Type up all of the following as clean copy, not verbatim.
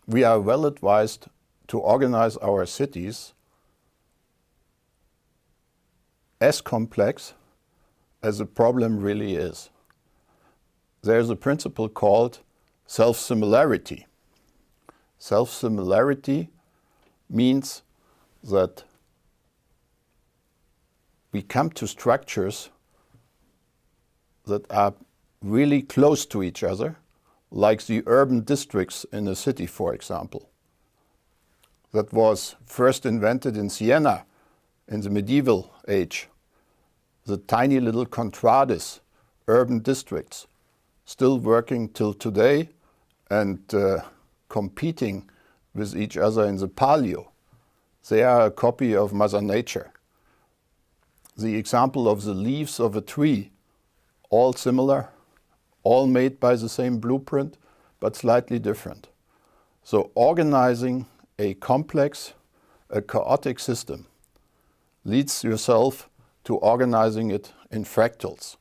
we are well advised to organize our cities as complex as the problem really is. There's a principle called self-similarity. Self-similarity means that we come to structures that are really close to each other, like the urban districts in a city, for example. That was first invented in Siena in the medieval age. The tiny little contrades, urban districts, still working till today and competing with each other in the Palio. They are a copy of Mother Nature. The example of the leaves of a tree, all similar, all made by the same blueprint, but slightly different. So organizing a complex, a chaotic system leads yourself to organizing it in fractals.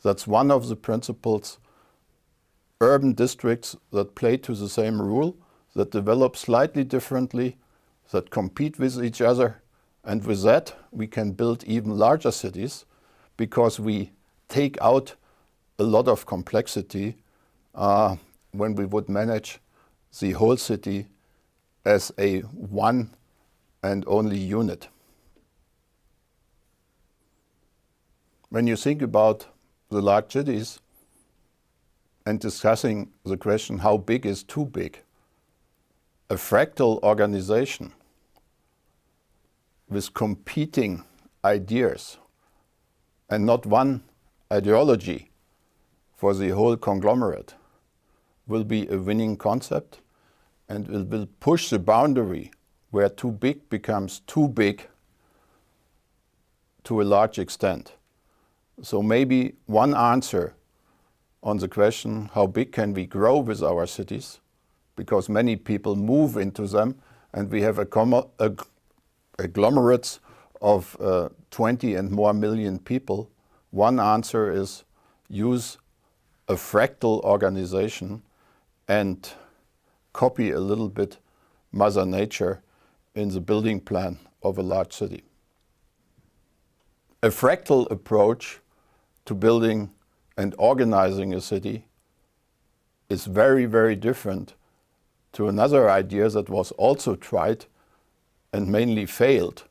That's one of the principles. Urban districts that play to the same rule, that develop slightly differently, that compete with each other, and with that we can build even larger cities because we take out a lot of complexity when we would manage the whole city as a one and only unit. When you think about the large cities and discussing the question how big is too big, a fractal organization with competing ideas and not one ideology for the whole conglomerate will be a winning concept and will push the boundary where too big becomes too big to a large extent. So maybe one answer on the question how big can we grow with our cities, because many people move into them and we have agglomerates of 20 and more million people. One answer is use a fractal organization and copy a little bit Mother Nature in the building plan of a large city. A fractal approach to building and organizing a city is very, very different to another idea that was also tried and mainly failed.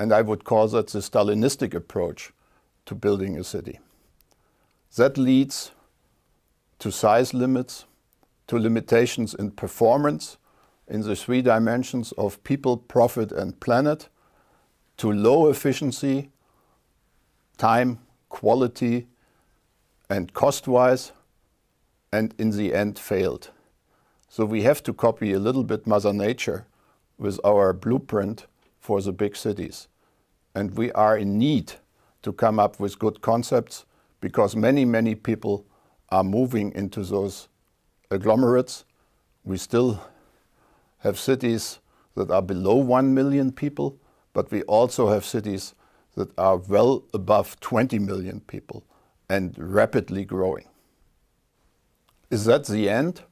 And I would call that the Stalinistic approach to building a city. That leads to size limits, to limitations in performance in the three dimensions of people, profit, and planet, to low efficiency, time, quality, and cost-wise, and in the end failed. So we have to copy a little bit Mother Nature with our blueprint for the big cities. And we are in need to come up with good concepts because many, many people are moving into those agglomerates. We still have cities that are below 1 million people, but we also have cities that are well above 20 million people and rapidly growing. Is that the end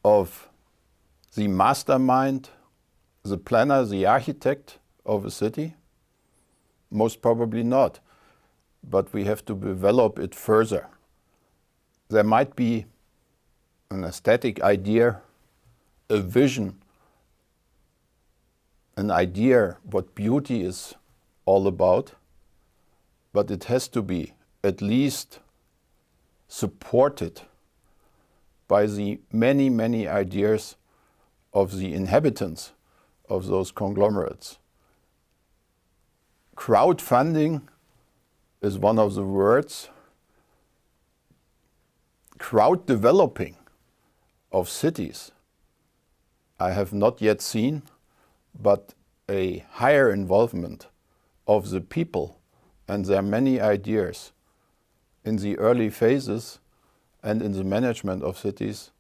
of the mastermind, the planner, the architect of a city? Most probably not, but we have to develop it further. There might be an aesthetic idea, a vision, an idea what beauty is all about, but it has to be at least supported by the many, many ideas of the inhabitants of those conglomerates. Crowdfunding is one of the words. Crowd developing of cities I have not yet seen, but a higher involvement of the people and their many ideas in the early phases and in the management of cities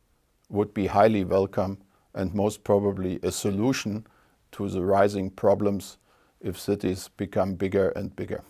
would be highly welcome and most probably a solution to the rising problems if cities become bigger and bigger.